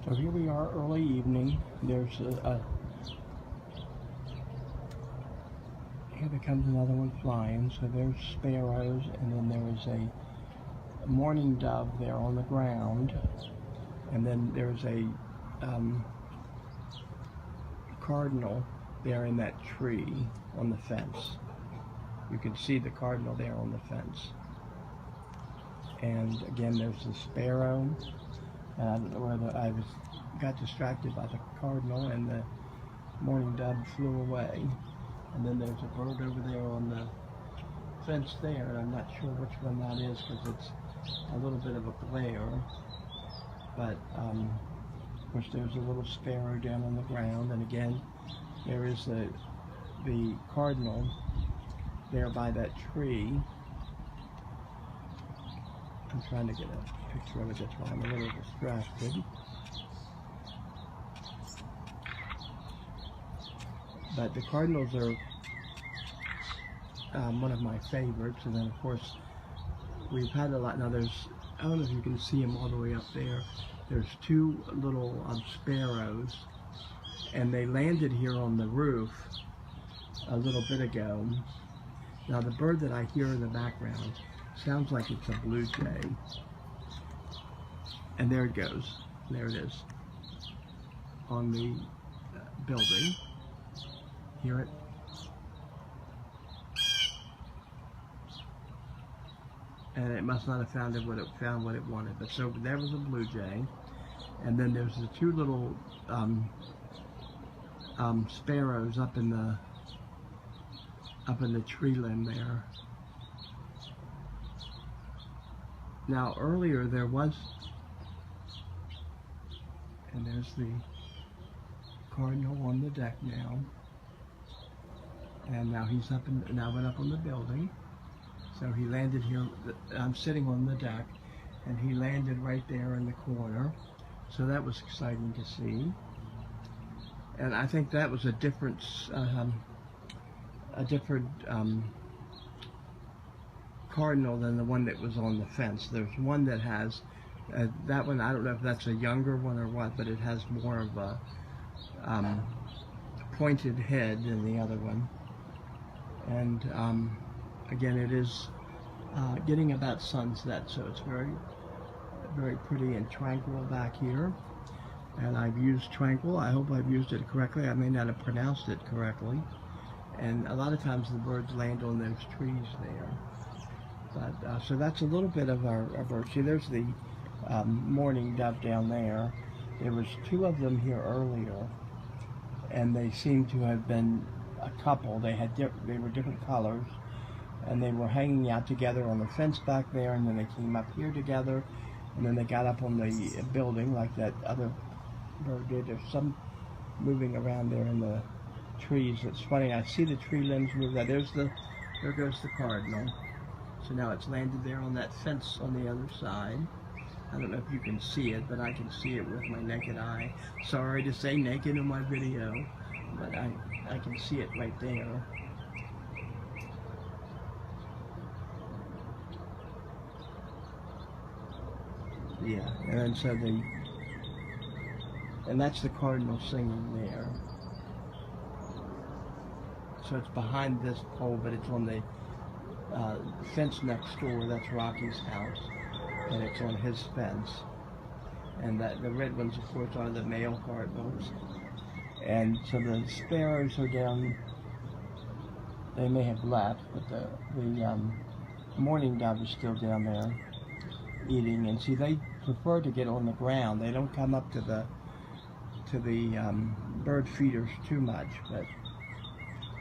So here we are, early evening. There's here comes another one flying. So there's sparrows, and then there is a mourning dove there on the ground, and then there's a cardinal there in that tree on the fence. You can see the cardinal there on the fence. And again, there's the sparrow. And I don't know whether I got distracted by the cardinal, and the mourning dove flew away. And then there's a bird over there on the fence there, and I'm not sure which one that is because it's a little bit of a glare. But of course, there's a little sparrow down on the ground, and again, there is the cardinal there by that tree. I'm trying to get a picture of it, that's why I'm a little distracted. But the cardinals are one of my favorites, and then of course we've had a lot. Now there's, I don't know if you can see them all the way up there. There's two little sparrows, and they landed here on the roof a little bit ago. Now the bird that I hear in the background sounds like it's a blue jay. And there it goes. There it is. On the building. Hear it? And it must not have found what it wanted. But so there was a blue jay. And then there's the two little sparrows up in the tree limb there. Now earlier there was, and there's the cardinal on the deck now, and now he's went up on the building. So he landed here. I'm sitting on the deck, and he landed right there in the corner. So that was exciting to see, and I think that was a different cardinal than the one that was on the fence. There's one that has that one. I don't know if that's a younger one or what, but it has more of a pointed head than the other one. And again, it is getting about sunset, so it's very, very pretty and tranquil back here. And I've used tranquil. I hope I've used it correctly. I may not have pronounced it correctly. And a lot of times the birds land on those trees there. But so that's a little bit of our bird. See, there's the mourning dove down there. There was two of them here earlier, and they seem to have been a couple. They were different colors, and they were hanging out together on the fence back there, and then they came up here together, and then they got up on the building like that other bird did. There's some moving around there in the trees. It's funny, I see the tree limbs move. There goes the cardinal. So now it's landed there on that fence on the other side. I don't know if you can see it, but I can see it with my naked eye. Sorry to say naked in my video, but I can see it right there. Yeah, and then so and that's the cardinal singing there. So it's behind this pole, but it's on the fence next door. That's Rocky's house, and it's on his fence. And the red ones, of course, are the male cardinals. And so the sparrows are down. They may have left, but the mourning dove is still down there eating. And see, they prefer to get on the ground. They don't come up to the bird feeders too much. But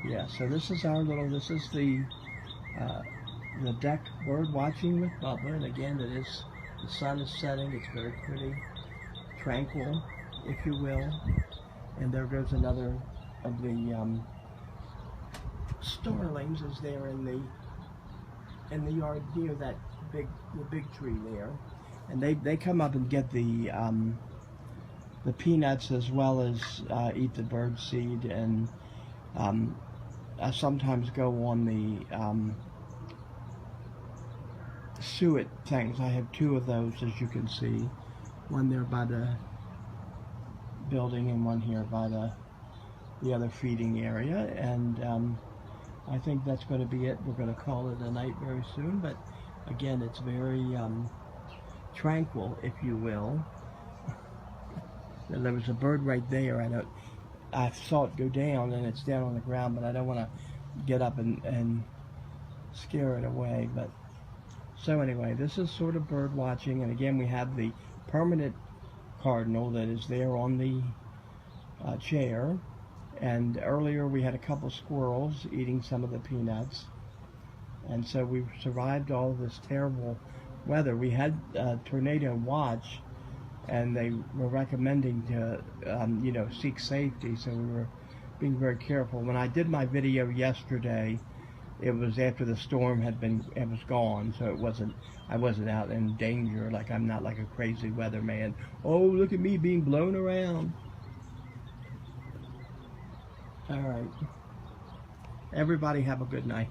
yeah, so this is the deck bird watching with Bubba, and again, the sun is setting. It's very pretty, tranquil, if you will. And there goes another of the starlings is there in the yard near the big tree there, and they come up and get the peanuts as well as eat the bird seed, and I sometimes go on the suet things. I have two of those, as you can see. One there by the building and one here by the other feeding area. And I think that's going to be it. We're going to call it a night very soon. But again, it's very tranquil, if you will. There was a bird right there. I saw it go down, and it's down on the ground, but I don't want to get up and scare it away. But so anyway, this is sort of bird watching, and again, we have the permanent cardinal that is there on the chair. And earlier we had a couple squirrels eating some of the peanuts, and so we've survived all of this terrible weather. We had a tornado watch, and they were recommending to seek safety, so we were being very careful. When I did my video yesterday, it was after the storm was gone, so I wasn't out in danger. Like, I'm not like a crazy weatherman. Oh, look at me being blown around. All right. Everybody have a good night.